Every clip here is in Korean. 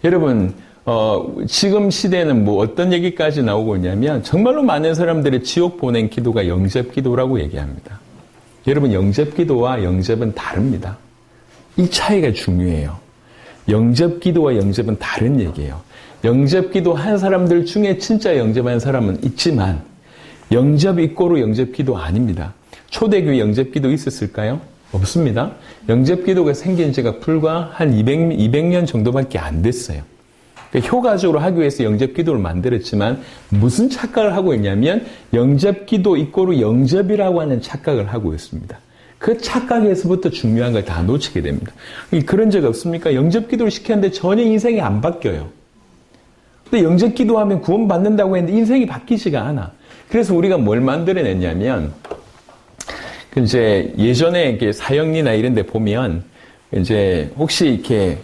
여러분, 지금 시대에는 뭐 어떤 얘기까지 나오고 있냐면 정말로 많은 사람들의 지옥 보낸 기도가 영접 기도라고 얘기합니다. 여러분, 영접 기도와 영접은 다릅니다. 이 차이가 중요해요. 영접 기도와 영접은 다른 얘기예요. 영접 기도 한 사람들 중에 진짜 영접한 사람은 있지만 영접 이꼬르 영접 기도 아닙니다. 초대교회 영접 기도 있었을까요? 없습니다. 영접 기도가 생긴 지가 불과 한 200년 정도밖에 안 됐어요. 그러니까 효과적으로 하기 위해서 영접 기도를 만들었지만 무슨 착각을 하고 있냐면 영접 기도 이꼬르 영접이라고 하는 착각을 하고 있습니다. 그 착각에서부터 중요한 걸 다 놓치게 됩니다. 그런 적 없습니까? 영접 기도를 시켰는데 전혀 인생이 안 바뀌어요. 근데 영접 기도하면 구원받는다고 했는데 인생이 바뀌지가 않아. 그래서 우리가 뭘 만들어냈냐면 이제 예전에 이렇게 사형리나 이런 데 보면 이제 혹시 이렇게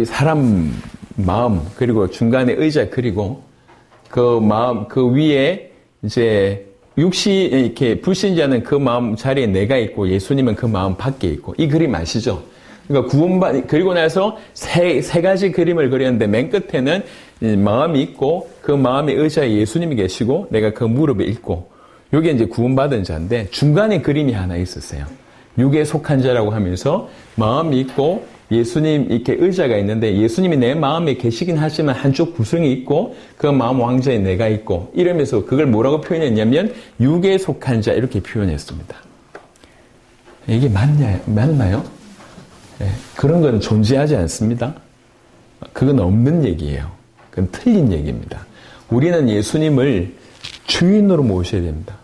사람 마음 그리고 중간에 의자 그리고 그 마음 그 위에 이제 이렇게 불신자는 그 마음 자리에 내가 있고 예수님은 그 마음 밖에 있고 이 그림 아시죠? 그러니까 그리고 나서 세 가지 그림을 그렸는데 맨 끝에는 마음이 있고 그 마음의 의자에 예수님이 계시고 내가 그 무릎에 있고 이게 이제 구원받은 자인데 중간에 그림이 하나 있었어요. 육에 속한 자라고 하면서 마음이 있고 예수님 이렇게 의자가 있는데 예수님이 내 마음에 계시긴 하지만 한쪽 구성이 있고 그 마음 왕자에 내가 있고 이러면서 그걸 뭐라고 표현했냐면 육에 속한 자 이렇게 표현했습니다. 이게 맞나요? 네, 그런 건 존재하지 않습니다. 그건 없는 얘기예요. 그건 틀린 얘기입니다. 우리는 예수님을 주인으로 모셔야 됩니다.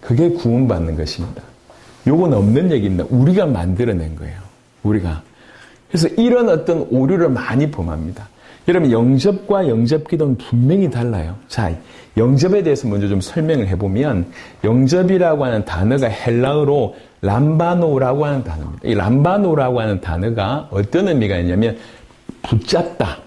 그게 구원받는 것입니다. 요건 없는 얘기입니다. 우리가 만들어낸 거예요. 우리가. 그래서 이런 어떤 오류를 많이 범합니다. 여러분, 영접과 영접 기도는 분명히 달라요. 자, 영접에 대해서 먼저 좀 설명을 해보면 영접이라고 하는 단어가 헬라어로 람바노라고 하는 단어입니다. 이 람바노라고 하는 단어가 어떤 의미가 있냐면 붙잡다,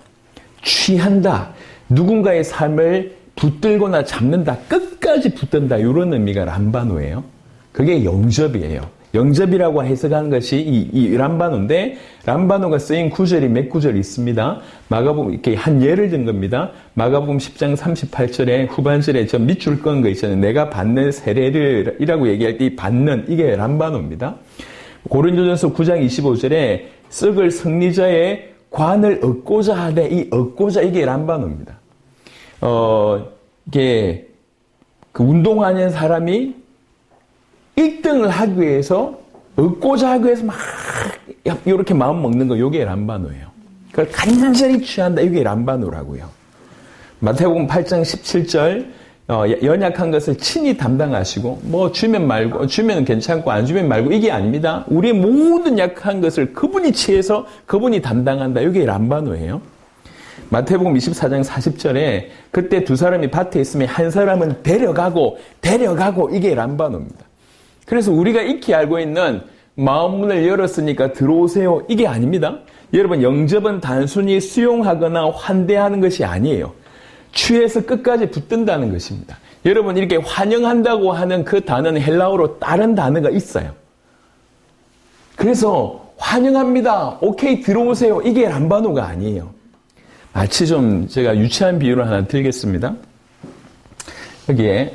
취한다, 누군가의 삶을 붙들거나 잡는다, 끝까지 붙든다 이런 의미가 람바노예요. 그게 영접이에요. 영접이라고 해석하는 것이 이 람바노인데 람바노가 쓰인 구절이 몇 구절 있습니다. 마가복음 이렇게 한 예를 든 겁니다. 마가복음 10장 38절에 후반절에 저 밑줄 건 거 있잖아요. 내가 받는 세례를이라고 얘기할 때 이 받는 이게 람바노입니다. 고린도전서 9장 25절에 썩을 승리자의 관을 얻고자 하되 이 얻고자 이게 람바노입니다. 이게 그 운동하는 사람이 1등을 하기 위해서 얻고자 하기 위해서 막 이렇게 마음 먹는 거 이게 람바노예요. 그걸 간절히 취한다 이게 람바노라고요. 마태복음 8장 17절 연약한 것을 친히 담당하시고 뭐 주면 말고 주면 괜찮고 안 주면 말고 이게 아닙니다. 우리의 모든 약한 것을 그분이 취해서 그분이 담당한다 이게 람바노예요. 마태복음 24장 40절에 그때 두 사람이 밭에 있으면 한 사람은 데려가고 이게 람바노입니다. 그래서 우리가 익히 알고 있는 마음문을 열었으니까 들어오세요 이게 아닙니다. 여러분, 영접은 단순히 수용하거나 환대하는 것이 아니에요. 취해서 끝까지 붙든다는 것입니다. 여러분, 이렇게 환영한다고 하는 그 단어는 헬라어로 다른 단어가 있어요. 그래서 환영합니다, 오케이 들어오세요 이게 람바노가 아니에요. 마치 좀 제가 유치한 비유를 하나 들겠습니다. 여기에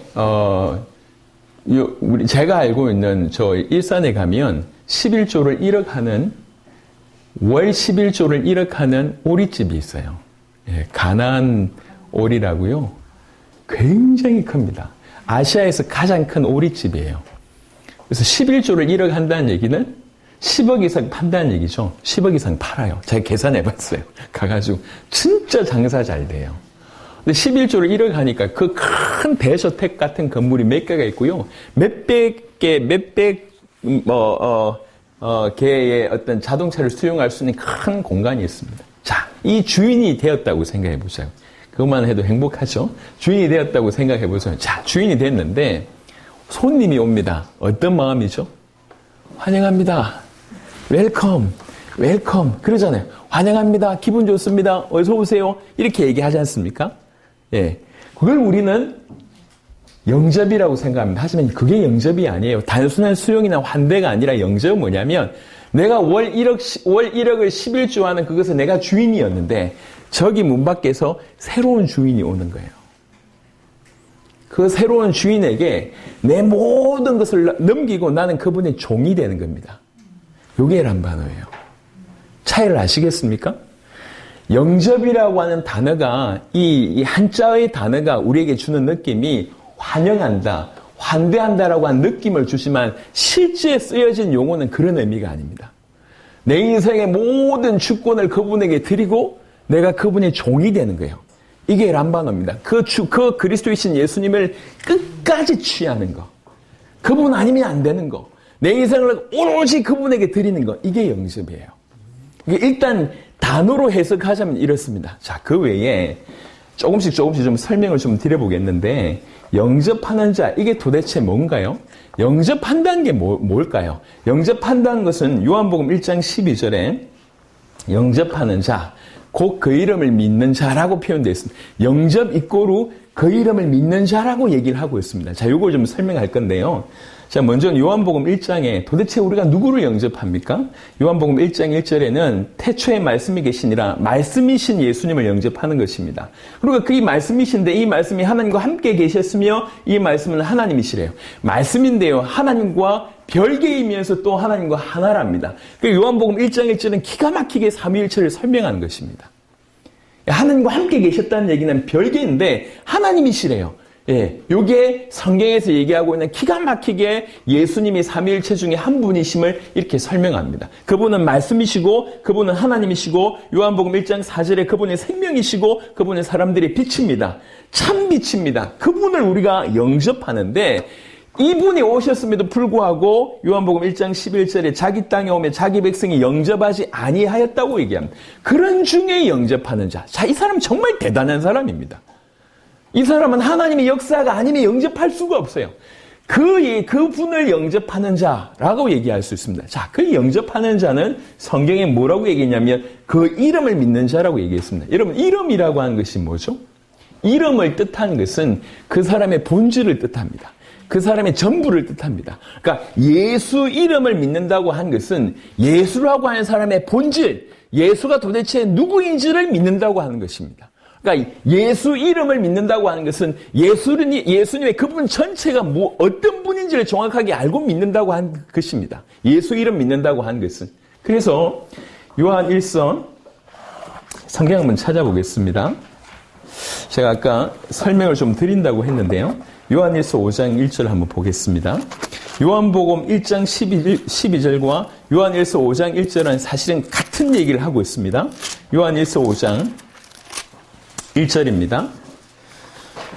제가 알고 있는 저 일산에 가면 11조를 1억 하는 월 11조를 1억 하는 오리집이 있어요. 예, 가나안 오리라고요. 굉장히 큽니다. 아시아에서 가장 큰 오리집이에요. 그래서 11조를 1억 한다는 얘기는 10억 이상 판다는 얘기죠. 10억 이상 팔아요. 제가 계산해봤어요. 가가지고 진짜 장사 잘 돼요. 근데 11조를 1억 하니까 그 큰 대저택 같은 건물이 몇 개가 있고요. 몇백 개의 어떤 자동차를 수용할 수 있는 큰 공간이 있습니다. 자, 이 주인이 되었다고 생각해 보세요. 그것만 해도 행복하죠? 주인이 되었다고 생각해 보세요. 자, 주인이 됐는데 손님이 옵니다. 어떤 마음이죠? 환영합니다. 웰컴. 그러잖아요. 환영합니다. 기분 좋습니다. 어서 오세요. 이렇게 얘기하지 않습니까? 예. 그걸 우리는 영접이라고 생각합니다. 하지만 그게 영접이 아니에요. 단순한 수용이나 환대가 아니라 영접은 뭐냐면 내가 월 1억을 11주 하는 그것은 내가 주인이었는데 저기 문 밖에서 새로운 주인이 오는 거예요. 그 새로운 주인에게 내 모든 것을 넘기고 나는 그분의 종이 되는 겁니다. 이게 람바노예요. 차이를 아시겠습니까? 영접이라고 하는 단어가 이 한자의 단어가 우리에게 주는 느낌이 환영한다, 환대한다라고 하는 느낌을 주지만 실제 쓰여진 용어는 그런 의미가 아닙니다. 내 인생의 모든 주권을 그분에게 드리고 내가 그분의 종이 되는 거예요. 이게 람바노입니다. 그 그리스도이신 예수님을 끝까지 취하는 거. 그분 아니면 안 되는 거. 내 인생을 오롯이 그분에게 드리는 거. 이게 영접이에요. 일단 단어로 해석하자면 이렇습니다. 자, 그 외에 조금씩 좀 설명을 좀 드려보겠는데 영접하는 자, 이게 도대체 뭔가요? 영접한다는 게 뭘까요? 영접한다는 것은 요한복음 1장 12절에 영접하는 자, 곧 그 이름을 믿는 자라고 표현되어 있습니다. 영접 이꼬르 그 이름을 믿는 자라고 얘기를 하고 있습니다. 자, 요걸 좀 설명할 건데요. 자, 먼저 요한복음 1장에 도대체 우리가 누구를 영접합니까? 요한복음 1장 1절에는 태초에 말씀이 계시니라 말씀이신 예수님을 영접하는 것입니다. 그리고 그 이 말씀이신데 이 말씀이 하나님과 함께 계셨으며 이 말씀은 하나님이시래요. 말씀인데요. 하나님과 별개이면서 또 하나님과 하나랍니다. 그 요한복음 1장 1절은 기가 막히게 삼위일체를 설명하는 것입니다. 하나님과 함께 계셨다는 얘기는 별개인데 하나님이시래요. 예, 요게 성경에서 얘기하고 있는 기가 막히게 예수님이 삼위일체 중에 한 분이심을 이렇게 설명합니다. 그분은 말씀이시고 그분은 하나님이시고 요한복음 1장 4절에 그분의 생명이시고 그분은 사람들의 빛입니다. 참 빛입니다. 그분을 우리가 영접하는데 이분이 오셨음에도 불구하고 요한복음 1장 11절에 자기 땅에 오면 자기 백성이 영접하지 아니하였다고 얘기합니다. 그런 중에 영접하는 자. 자, 이 사람 정말 대단한 사람입니다. 이 사람은 하나님의 역사가 아니면 영접할 수가 없어요. 그분을 영접하는 자라고 얘기할 수 있습니다. 자, 그 영접하는 자는 성경에 뭐라고 얘기했냐면 그 이름을 믿는 자라고 얘기했습니다. 여러분, 이름이라고 하는 것이 뭐죠? 이름을 뜻하는 것은 그 사람의 본질을 뜻합니다. 그 사람의 전부를 뜻합니다. 그러니까 예수 이름을 믿는다고 한 것은 예수라고 하는 사람의 본질, 예수가 도대체 누구인지를 믿는다고 하는 것입니다. 그러니까 예수 이름을 믿는다고 하는 것은 예수님의 그분 전체가 어떤 분인지를 정확하게 알고 믿는다고 한 것입니다. 예수 이름 믿는다고 한 것은. 그래서 요한 1서 성경 한번 찾아보겠습니다. 제가 아까 설명을 좀 드린다고 했는데요. 요한 1서 5장 1절 한번 보겠습니다. 요한복음 1장 12절과 요한 1서 5장 1절은 사실은 같은 얘기를 하고 있습니다. 요한 1서 5장 1절입니다.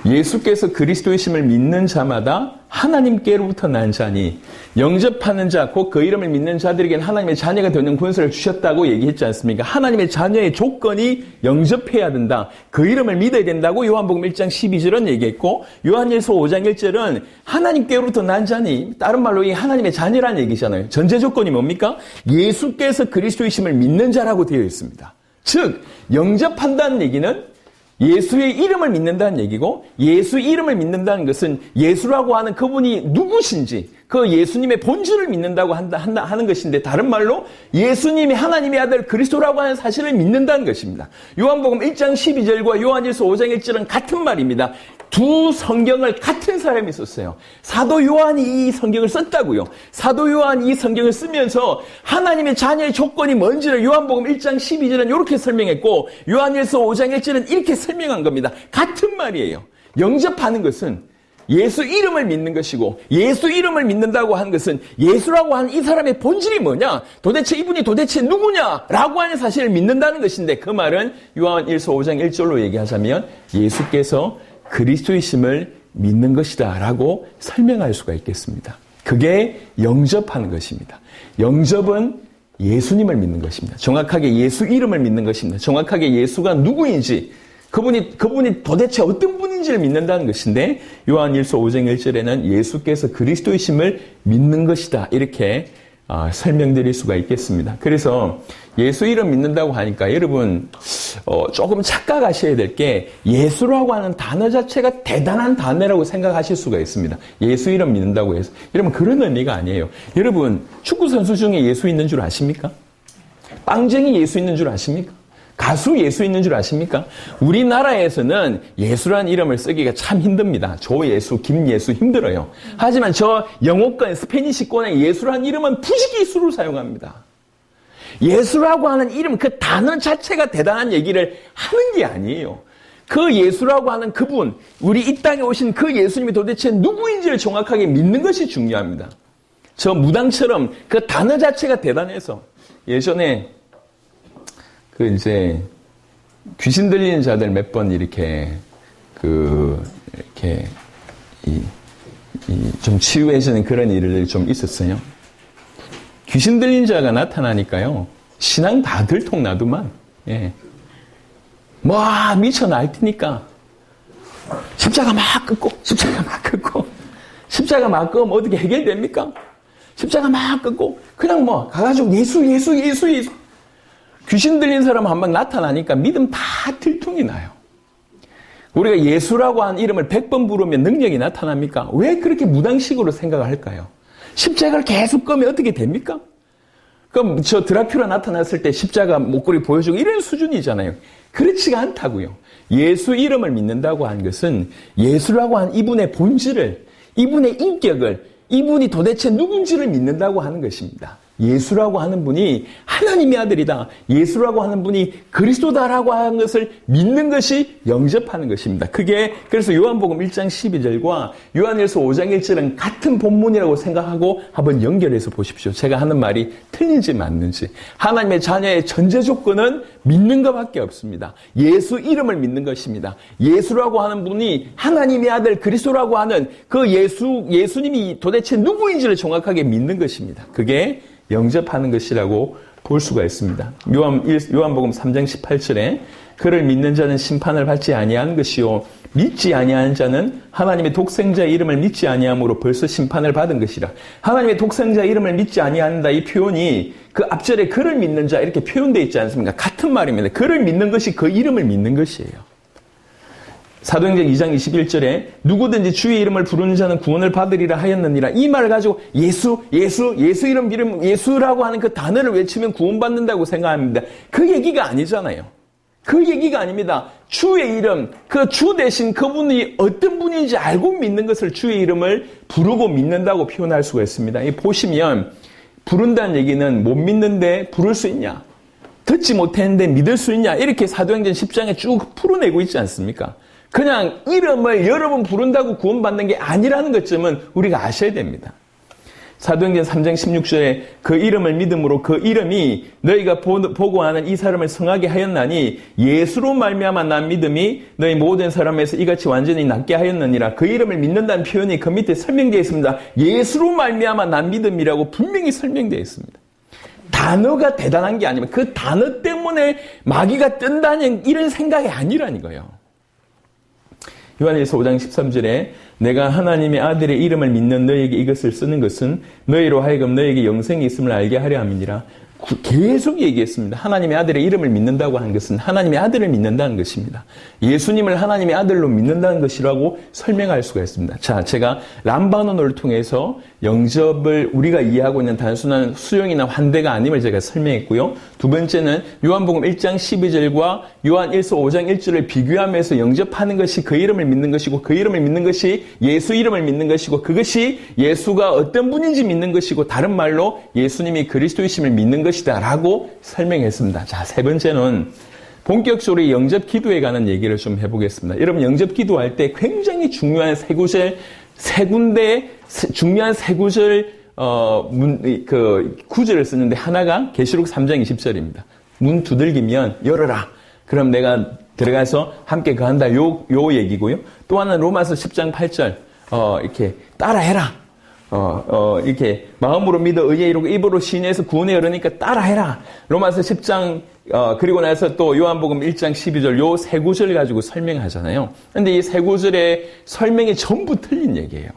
예수께서 그리스도이심을 믿는 자마다 하나님께로부터 난 자니 영접하는 자, 곧 그 이름을 믿는 자들에게는 하나님의 자녀가 되는 권세를 주셨다고 얘기했지 않습니까? 하나님의 자녀의 조건이 영접해야 된다. 그 이름을 믿어야 된다고 요한복음 1장 12절은 얘기했고 요한일서 5장 1절은 하나님께로부터 난 자니 다른 말로 이 하나님의 자녀라는 얘기잖아요. 전제 조건이 뭡니까? 예수께서 그리스도이심을 믿는 자라고 되어 있습니다. 즉 영접한다는 얘기는 예수의 이름을 믿는다는 얘기고 예수 이름을 믿는다는 것은 예수라고 하는 그분이 누구신지 그 예수님의 본질을 믿는다고 하는 것인데 다른 말로 예수님이 하나님의 아들 그리스도라고 하는 사실을 믿는다는 것입니다. 요한복음 1장 12절과 요한일서 5장 1절은 같은 말입니다. 두 성경을 같은 사람이 썼어요. 사도 요한이 이 성경을 썼다고요. 사도 요한이 이 성경을 쓰면서 하나님의 자녀의 조건이 뭔지를 요한복음 1장 12절은 이렇게 설명했고 요한일서 5장 1절은 이렇게 설명한 겁니다. 같은 말이에요. 영접하는 것은 예수 이름을 믿는 것이고 예수 이름을 믿는다고 하는 것은 예수라고 하는 이 사람의 본질이 뭐냐? 도대체 이분이 도대체 누구냐라고 하는 사실을 믿는다는 것인데 그 말은 요한일서 5장 1절로 얘기하자면 예수께서 그리스도이심을 믿는 것이다 라고 설명할 수가 있겠습니다. 그게 영접하는 것입니다. 영접은 예수님을 믿는 것입니다. 정확하게 예수 이름을 믿는 것입니다. 정확하게 예수가 누구인지 그분이 도대체 어떤 분인지를 믿는다는 것인데 요한일서 5장 1절에는 예수께서 그리스도이심을 믿는 것이다 이렇게 설명드릴 수가 있겠습니다. 그래서 예수 이름 믿는다고 하니까 여러분 조금 착각하셔야 될 게 예수라고 하는 단어 자체가 대단한 단어라고 생각하실 수가 있습니다. 예수 이름 믿는다고 해서. 여러분 그런 의미가 아니에요. 여러분 축구 선수 중에 예수 있는 줄 아십니까? 빵쟁이 예수 있는 줄 아십니까? 가수 예수 있는 줄 아십니까? 우리나라에서는 예수라는 이름을 쓰기가 참 힘듭니다. 조예수, 김예수 힘들어요. 하지만 저 영어권, 스페니시권의 예수라는 이름은 부지기수로 사용합니다. 예수라고 하는 이름, 그 단어 자체가 대단한 얘기를 하는 게 아니에요. 그 예수라고 하는 그분, 우리 이 땅에 오신 그 예수님이 도대체 누구인지를 정확하게 믿는 것이 중요합니다. 저 무당처럼 그 단어 자체가 대단해서 예전에 이제 귀신 들리는 자들 몇 번 이렇게 좀 치유해주는 그런 일들이 좀 있었어요. 귀신 들린 자가 나타나니까요, 신앙 다 들통나더만, 예. 미쳐 날뛰니까, 십자가 막 끊고, 십자가 막 끊으면 어떻게 해결됩니까? 십자가 막 끊고, 그냥 가가지고 예수. 귀신 들린 사람 한 번 나타나니까 믿음 다 들통이 나요. 우리가 예수라고 한 이름을 100번 부르면 능력이 나타납니까? 왜 그렇게 무당식으로 생각을 할까요? 십자가를 계속 끄면 어떻게 됩니까? 그럼 저 드라큘라 나타났을 때 십자가 목걸이 보여주고 이런 수준이잖아요. 그렇지가 않다고요. 예수 이름을 믿는다고 하는 것은 예수라고 한 이분의 본질을, 이분의 인격을, 이분이 도대체 누군지를 믿는다고 하는 것입니다. 예수라고 하는 분이 하나님의 아들이다. 예수라고 하는 분이 그리스도다라고 하는 것을 믿는 것이 영접하는 것입니다. 그게 그래서 요한복음 1장 12절과 요한일서 5장 1절은 같은 본문이라고 생각하고 한번 연결해서 보십시오. 제가 하는 말이 틀린지 맞는지. 하나님의 자녀의 전제 조건은 믿는 것밖에 없습니다. 예수 이름을 믿는 것입니다. 예수라고 하는 분이 하나님의 아들 그리스도라고 하는 그 예수님이 도대체 누구인지를 정확하게 믿는 것입니다. 그게 영접하는 것이라고 볼 수가 있습니다. 요한복음 3장 18절에 그를 믿는 자는 심판을 받지 아니하는 것이요 믿지 아니하는 자는 하나님의 독생자의 이름을 믿지 아니함으로 벌써 심판을 받은 것이라. 하나님의 독생자의 이름을 믿지 아니한다 이 표현이 그 앞절에 그를 믿는 자 이렇게 표현되어 있지 않습니까? 같은 말입니다. 그를 믿는 것이 그 이름을 믿는 것이에요. 사도행전 2장 21절에 누구든지 주의 이름을 부르는 자는 구원을 받으리라 하였느니라. 이 말을 가지고 예수 이름 예수라고 하는 그 단어를 외치면 구원받는다고 생각합니다. 그 얘기가 아니잖아요. 그 얘기가 아닙니다. 주의 이름, 그 주 대신 그분이 어떤 분인지 알고 믿는 것을 주의 이름을 부르고 믿는다고 표현할 수가 있습니다. 보시면 부른다는 얘기는 못 믿는데 부를 수 있냐? 듣지 못했는데 믿을 수 있냐? 이렇게 사도행전 10장에 쭉 풀어내고 있지 않습니까? 그냥 이름을 여러 번 부른다고 구원받는 게 아니라는 것쯤은 우리가 아셔야 됩니다. 사도행전 3장 16절에 그 이름을 믿음으로 그 이름이 너희가 보고 하는 이 사람을 성하게 하였나니 예수로 말미암아 난 믿음이 너희 모든 사람에서 이같이 완전히 낫게 하였느니라. 그 이름을 믿는다는 표현이 그 밑에 설명되어 있습니다. 예수로 말미암아 난 믿음이라고 분명히 설명되어 있습니다. 단어가 대단한 게 아니면 그 단어 때문에 마귀가 뜬다는 이런 생각이 아니라니까요. 요한일서 5장 13절에 내가 하나님의 아들의 이름을 믿는 너희에게 이것을 쓰는 것은 너희로 하여금 너희에게 영생이 있음을 알게 하려 함이니라. 계속 얘기했습니다. 하나님의 아들의 이름을 믿는다고 하는 것은 하나님의 아들을 믿는다는 것입니다. 예수님을 하나님의 아들로 믿는다는 것이라고 설명할 수가 있습니다. 자, 제가 람바논을 통해서 영접을 우리가 이해하고 있는 단순한 수용이나 환대가 아님을 제가 설명했고요. 두 번째는 요한복음 1장 12절과 요한일서 5장 1절을 비교하면서 영접하는 것이 그 이름을 믿는 것이고 그 이름을 믿는 것이 예수 이름을 믿는 것이고 그것이 예수가 어떤 분인지 믿는 것이고 다른 말로 예수님이 그리스도이심을 믿는 것이다 라고 설명했습니다. 자, 세 번째는 본격적으로 영접 기도에 관한 얘기를 좀 해보겠습니다. 여러분 영접 기도할 때 굉장히 중요한 세 군데 중요한 세 구절 구절을 쓰는데 하나가 계시록 3장 20절입니다. 문 두들기면 열어라. 그럼 내가 들어가서 함께 거한다. 요 얘기고요. 또 하나는 로마서 10장 8절 이렇게 따라해라. 이렇게 마음으로 믿어 의에 이루고 입으로 시인해서 구원에 이르니까 따라해라. 로마서 10장 그리고 나서 또 요한복음 1장 12절 요 세 구절 가지고 설명하잖아요. 근데 이 세 구절의 설명이 전부 틀린 얘기예요.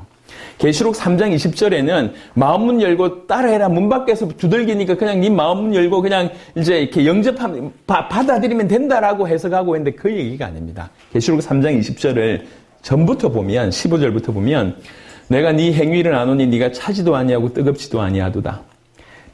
계시록 3장 20절에는 마음문 열고 따라해라. 문 밖에서 두들기니까 그냥 네 마음문 열고 그냥 이제 이렇게 영접하면 받아들이면 된다라고 해석하고 있는데 그 얘기가 아닙니다. 계시록 3장 20절을 전부터 보면 15절부터 보면 내가 네 행위를 아노니 네가 차지도 아니하고 뜨겁지도 아니하도다.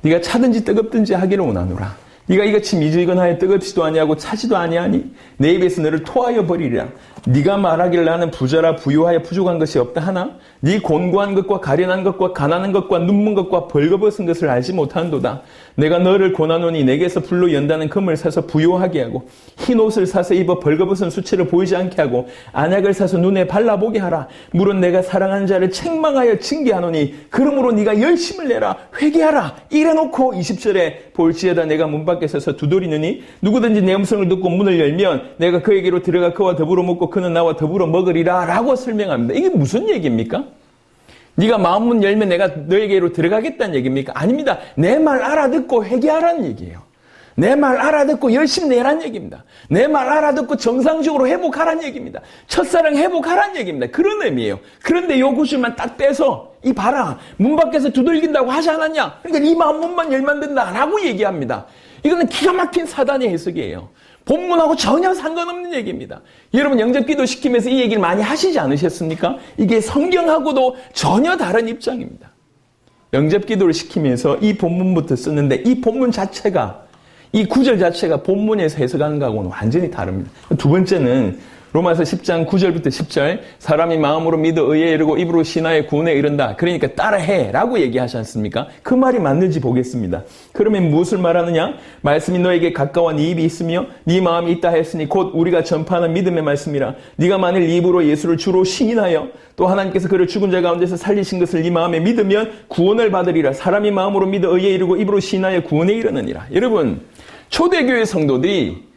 네가 차든지 뜨겁든지 하기를 원하노라. 네가 이같이 미지근하여 뜨겁지도 아니하고 차지도 아니하니 내 입에서 너를 토하여 버리리라. 네가 말하기를 나는 부자라 부유하여 부족한 것이 없다 하나 네 곤고한 것과 가련한 것과 가난한 것과 눈먼 것과 벌거벗은 것을 알지 못하는도다. 내가 너를 권하노니 내게서 불로 연다는 금을 사서 부요하게 하고 흰 옷을 사서 입어 벌거벗은 수치를 보이지 않게 하고 안약을 사서 눈에 발라보게 하라. 물은 내가 사랑하는 자를 책망하여 징계하노니 그러므로 네가 열심을 내라 회개하라. 이래놓고 20절에 볼지어다 내가 문 밖에 서서 두드리느니 누구든지 내 음성을 듣고 문을 열면 내가 그에게로 들어가 그와 더불어 먹고 그는 나와 더불어 먹으리라 라고 설명합니다. 이게 무슨 얘기입니까? 네가 마음문 열면 내가 너에게로 들어가겠다는 얘기입니까? 아닙니다. 내 말 알아듣고 회개하라는 얘기예요. 내 말 알아듣고 열심히 내라는 얘기입니다. 내 말 알아듣고 정상적으로 회복하라는 얘기입니다. 첫사랑 회복하라는 얘기입니다. 그런 의미예요. 그런데 요 구절만 딱 빼서 이 봐라. 문 밖에서 두들긴다고 하지 않았냐? 그러니까 네 마음문만 열면 된다라고 얘기합니다. 이거는 기가 막힌 사단의 해석이에요. 본문하고 전혀 상관없는 얘기입니다. 여러분 영접기도 시키면서 이 얘기를 많이 하시지 않으셨습니까? 이게 성경하고도 전혀 다른 입장입니다. 영접기도를 시키면서 이 본문부터 쓰는데 이 본문 자체가 이 구절 자체가 본문에서 해석하는 거하고는 완전히 다릅니다. 두 번째는 로마서 10장 9절부터 10절 사람이 마음으로 믿어 의에 이르고 입으로 신하의 구원에 이른다. 그러니까 따라해 라고 얘기하지 않습니까? 그 말이 맞는지 보겠습니다. 그러면 무엇을 말하느냐? 말씀이 너에게 가까워 네 입이 있으며 네 마음이 있다 했으니 곧 우리가 전파하는 믿음의 말씀이라. 네가 만일 입으로 예수를 주로 시인하여 또 하나님께서 그를 죽은 자 가운데서 살리신 것을 네 마음에 믿으면 구원을 받으리라. 사람이 마음으로 믿어 의에 이르고 입으로 시인하여 구원에 이르느니라. 여러분 초대교회 성도들이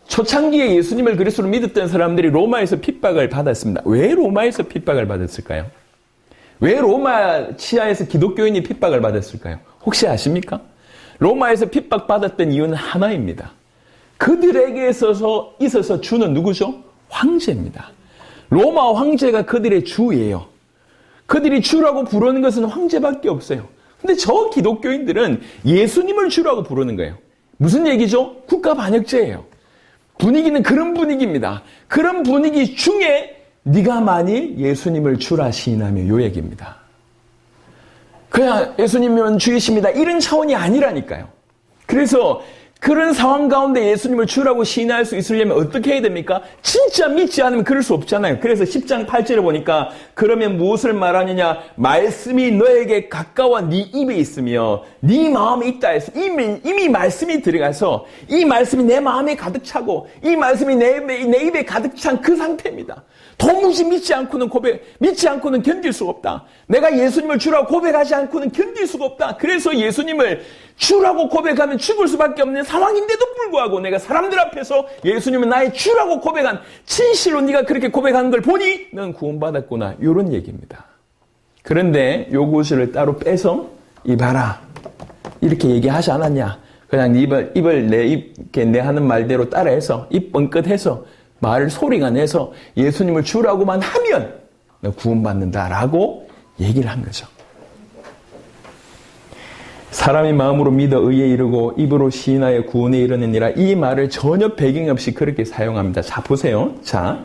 초창기에 예수님을 그리스도로 믿었던 사람들이 로마에서 핍박을 받았습니다. 왜 로마에서 핍박을 받았을까요? 왜 로마 치하에서 기독교인이 핍박을 받았을까요? 혹시 아십니까? 로마에서 핍박받았던 이유는 하나입니다. 그들에게 있어서 주는 누구죠? 황제입니다. 로마 황제가 그들의 주예요. 그들이 주라고 부르는 것은 황제밖에 없어요. 근데 저 기독교인들은 예수님을 주라고 부르는 거예요. 무슨 얘기죠? 국가 반역죄예요. 분위기는 그런 분위기입니다. 그런 분위기 중에 네가 만일 예수님을 주라 시인하며 요 얘기입니다. 그냥 예수님은 주이십니다. 이런 차원이 아니라니까요. 그래서 그런 상황 가운데 예수님을 주라고 시인할 수 있으려면 어떻게 해야 됩니까? 진짜 믿지 않으면 그럴 수 없잖아요. 그래서 10장 8절에 보니까 그러면 무엇을 말하느냐? 말씀이 너에게 가까워 네 입에 있으며 네 마음에 있다 해서 이미 말씀이 들어가서 이 말씀이 내 마음에 가득 차고 이 말씀이 내 입에 가득 찬 그 상태입니다. 도무지 믿지 않고는 견딜 수가 없다. 내가 예수님을 주라고 고백하지 않고는 견딜 수가 없다. 그래서 예수님을 주라고 고백하면 죽을 수밖에 없는 상황인데도 불구하고 내가 사람들 앞에서 예수님은 나의 주라고 고백한 진실로 네가 그렇게 고백하는 걸 보니 넌 구원받았구나. 이런 얘기입니다. 그런데 요 구절을 따로 빼서 이봐라 이렇게 얘기하지 않았냐. 그냥 입을 내 하는 말대로 따라해서 입 뻥끗해서 말 소리가 내서 예수님을 주라고만 하면 너 구원받는다라고 얘기를 한 거죠. 사람이 마음으로 믿어 의에 이르고 입으로 시인하여 구원에 이르느니라. 이 말을 전혀 배경 없이 그렇게 사용합니다. 자 보세요. 자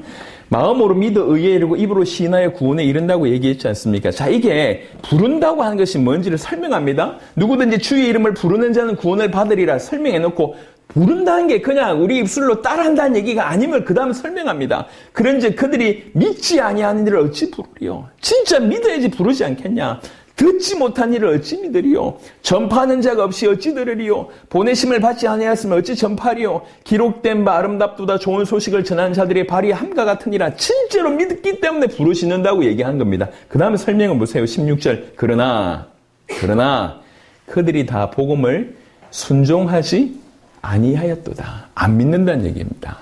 마음으로 믿어 의에 이르고 입으로 시인하여 구원에 이른다고 얘기했지 않습니까? 자 이게 부른다고 하는 것이 뭔지를 설명합니다. 누구든지 주의 이름을 부르는 자는 구원을 받으리라 설명해놓고 부른다는 게 그냥 우리 입술로 따라한다는 얘기가 아님을 그 다음에 설명합니다. 그런즉 그들이 믿지 아니하는 일을 어찌 부르리요? 진짜 믿어야지 부르지 않겠냐? 듣지 못한 일을 어찌 믿으리요? 전파하는 자가 없이 어찌 들으리요? 보내심을 받지 아니하였으면 어찌 전파리요? 기록된 바 아름답도다 좋은 소식을 전하는 자들의 발이 함과 같으니라. 진짜로 믿기 때문에 부르시는다고 얘기한 겁니다. 그 다음에 설명을 보세요. 16절 그러나 그들이 다 복음을 순종하지 아니하였도다. 안 믿는다는 얘기입니다.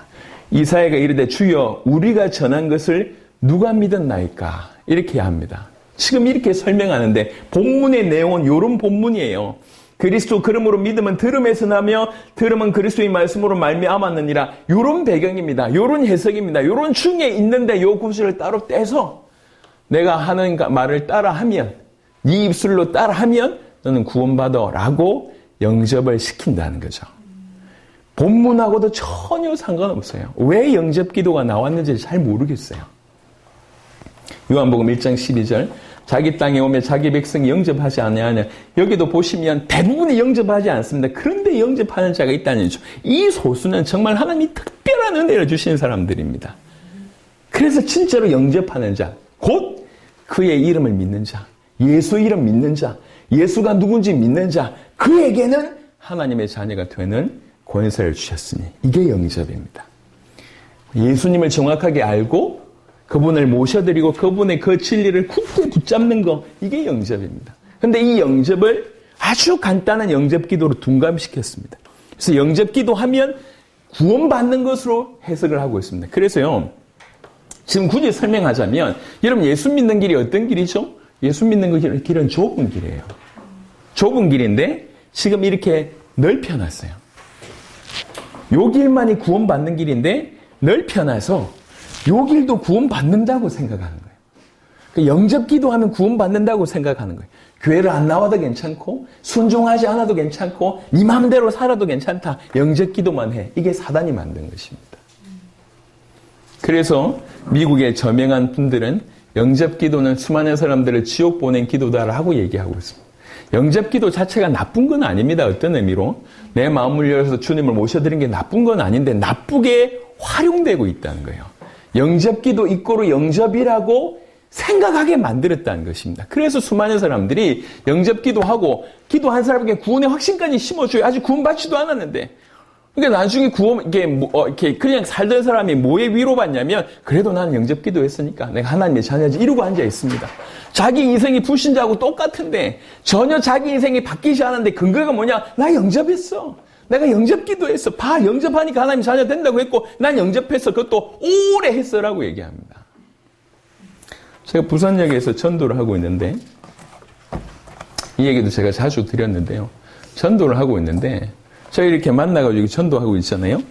이사야가 이르되 주여 우리가 전한 것을 누가 믿었나이까? 이렇게 합니다. 지금 이렇게 설명하는데 본문의 내용은 이런 본문이에요. 그리스도 그러므로 믿음은 들음에서 나며 들음은 그리스도의 말씀으로 말미암았느니라. 이런 배경입니다. 이런 해석입니다. 이런 중에 있는데 이 구절을 따로 떼서 내가 하는 말을 따라하면, 네 입술로 따라하면 너는 구원받아라고 영접을 시킨다는 거죠. 본문하고도 전혀 상관없어요. 왜 영접 기도가 나왔는지 잘 모르겠어요. 요한복음 1장 12절 자기 땅에 오면 자기 백성이 영접하지 아니하냐. 여기도 보시면 대부분이 영접하지 않습니다. 그런데 영접하는 자가 있다는 거죠. 이 소수는 정말 하나님이 특별한 은혜를 주시는 사람들입니다. 그래서 진짜로 영접하는 자, 곧 그의 이름을 믿는 자, 예수 이름 믿는 자, 예수가 누군지 믿는 자, 그에게는 하나님의 자녀가 되는 권세를 주셨으니 이게 영접입니다. 예수님을 정확하게 알고 그분을 모셔드리고 그분의 그 진리를 굳게 붙잡는 거, 이게 영접입니다. 그런데 이 영접을 아주 간단한 영접 기도로 둔감시켰습니다. 그래서 영접 기도하면 구원받는 것으로 해석을 하고 있습니다. 그래서요, 지금 굳이 설명하자면, 여러분 예수 믿는 길이 어떤 길이죠? 예수 믿는 길은 좁은 길이에요. 좁은 길인데 지금 이렇게 넓혀놨어요. 요 길만이 구원받는 길인데 넓혀놔서 요 길도 구원받는다고 생각하는 거예요. 그러니까 영접 기도하면 구원받는다고 생각하는 거예요. 교회를 안 나와도 괜찮고 순종하지 않아도 괜찮고 네 마음대로 살아도 괜찮다. 영접 기도만 해. 이게 사단이 만든 것입니다. 그래서 미국의 저명한 분들은 영접 기도는 수많은 사람들을 지옥 보낸 기도다라고 얘기하고 있습니다. 영접 기도 자체가 나쁜 건 아닙니다. 어떤 의미로? 내 마음을 열어서 주님을 모셔드린 게 나쁜 건 아닌데 나쁘게 활용되고 있다는 거예요. 영접 기도 이꼬르 영접이라고 생각하게 만들었다는 것입니다. 그래서 수많은 사람들이 영접 기도하고 기도한 사람에게 구원의 확신까지 심어줘요. 아직 구원받지도 않았는데. 그러니까 나중에 이렇게 그냥 살던 사람이 뭐에 위로받냐면, 그래도 나는 영접 기도했으니까 내가 하나님의 자녀지, 이러고 앉아 있습니다. 자기 인생이 불신자하고 똑같은데 전혀 자기 인생이 바뀌지 않았는데 근거가 뭐냐? 나 영접했어. 내가 영접 기도했어. 봐, 영접하니까 하나님 자녀 된다고 했고 난 영접했어. 그것도 오래 했어라고 얘기합니다. 제가 부산역에서 전도를 하고 있는데, 이 얘기도 제가 자주 드렸는데요. 전도를 하고 있는데 저희 이렇게 만나가지고 전도하고 있잖아요.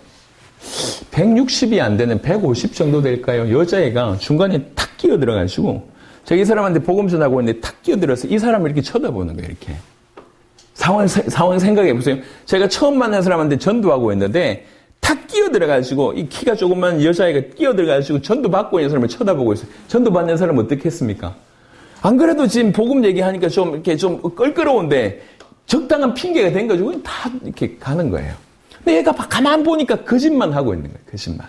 160이 안 되는 150 정도 될까요? 여자애가 중간에 탁 끼어들어가지고 제가 이 사람한테 복음 전하고 있는데 탁 끼어들어서 이 사람을 이렇게 쳐다보는 거예요. 이렇게. 상황 생각해보세요. 제가 처음 만난 사람한테 전도하고 있는데 탁 끼어들어가지고 이 키가 조그만 여자애가 끼어들어가지고 전도받고 있는 사람을 쳐다보고 있어요. 전도받는 사람은 어떻게 했습니까? 안 그래도 지금 복음 얘기하니까 좀 이렇게 좀 껄끄러운데 적당한 핑계가 된 거죠. 다 이렇게 가는 거예요. 근데 얘가 가만 보니까 거짓말 하고 있는 거예요. 거짓말.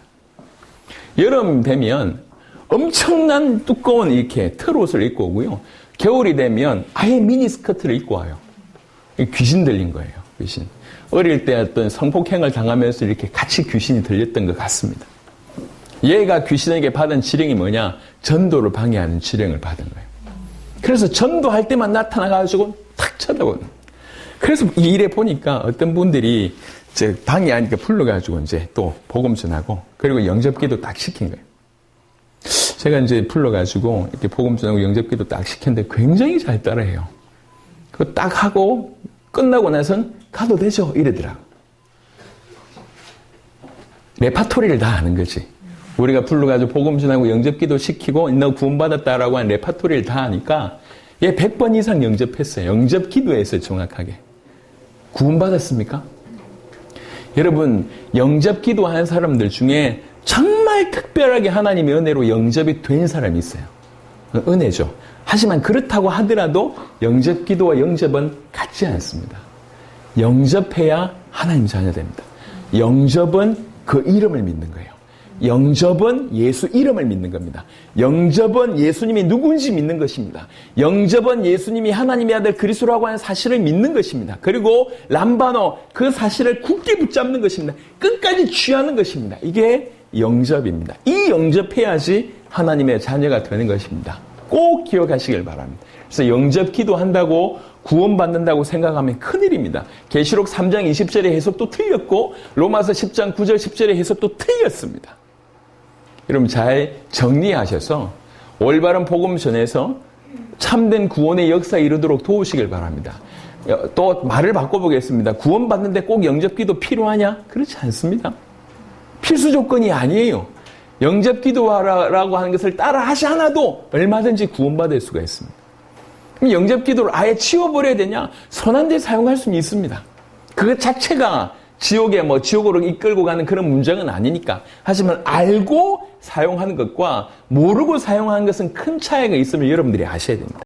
여름 되면 엄청난 두꺼운 이렇게 털옷을 입고 오고요. 겨울이 되면 아예 미니스커트를 입고 와요. 귀신 들린 거예요. 귀신. 어릴 때 어떤 성폭행을 당하면서 이렇게 같이 귀신이 들렸던 것 같습니다. 얘가 귀신에게 받은 지령이 뭐냐? 전도를 방해하는 지령을 받은 거예요. 그래서 전도할 때만 나타나가지고 탁 쳐다보는 거예요. 그래서 이 일에 보니까 어떤 분들이 이제 방해하니까 불러가지고 이제 또 복음 전하고 그리고 영접기도 딱 시킨 거예요. 제가 이제 불러가지고 이렇게 복음 전하고 영접기도 딱 시켰는데 굉장히 잘 따라해요. 그거 딱 하고 끝나고 나선 가도 되죠? 이러더라고. 레파토리를 다 아는 거지. 우리가 불러가지고 복음 전하고 영접기도 시키고 너 구원받았다라고 한 레파토리를 다 아니까 얘 100번 이상 영접했어요. 영접기도했어요. 정확하게. 구원받았습니까? 여러분, 영접기도한 사람들 중에 정말 특별하게 하나님의 은혜로 영접이 된 사람이 있어요. 은혜죠. 하지만 그렇다고 하더라도 영접기도와 영접은 같지 않습니다. 영접해야 하나님 자녀 됩니다. 영접은 그 이름을 믿는 거예요. 영접은 예수 이름을 믿는 겁니다. 영접은 예수님이 누군지 믿는 것입니다. 영접은 예수님이 하나님의 아들 그리스도라고 하는 사실을 믿는 것입니다. 그리고 람바노 그 사실을 굳게 붙잡는 것입니다. 끝까지 취하는 것입니다. 이게 영접입니다. 이 영접해야지 하나님의 자녀가 되는 것입니다. 꼭 기억하시길 바랍니다. 그래서 영접 기도한다고 구원받는다고 생각하면 큰일입니다. 계시록 3장 20절의 해석도 틀렸고 로마서 10장 9절 10절의 해석도 틀렸습니다. 여러분 잘 정리하셔서 올바른 복음 전해서 참된 구원의 역사에 이르도록 도우시길 바랍니다. 또 말을 바꿔보겠습니다. 구원받는데 꼭 영접기도 필요하냐? 그렇지 않습니다. 필수 조건이 아니에요. 영접 기도라고 하는 것을 따라 하지 않아도 얼마든지 구원받을 수가 있습니다. 그럼 영접 기도를 아예 치워버려야 되냐? 선한 데 사용할 수는 있습니다. 그것 자체가 지옥으로 이끌고 가는 그런 문제는 아니니까. 하지만 알고 사용하는 것과 모르고 사용하는 것은 큰 차이가 있음을 여러분들이 아셔야 됩니다.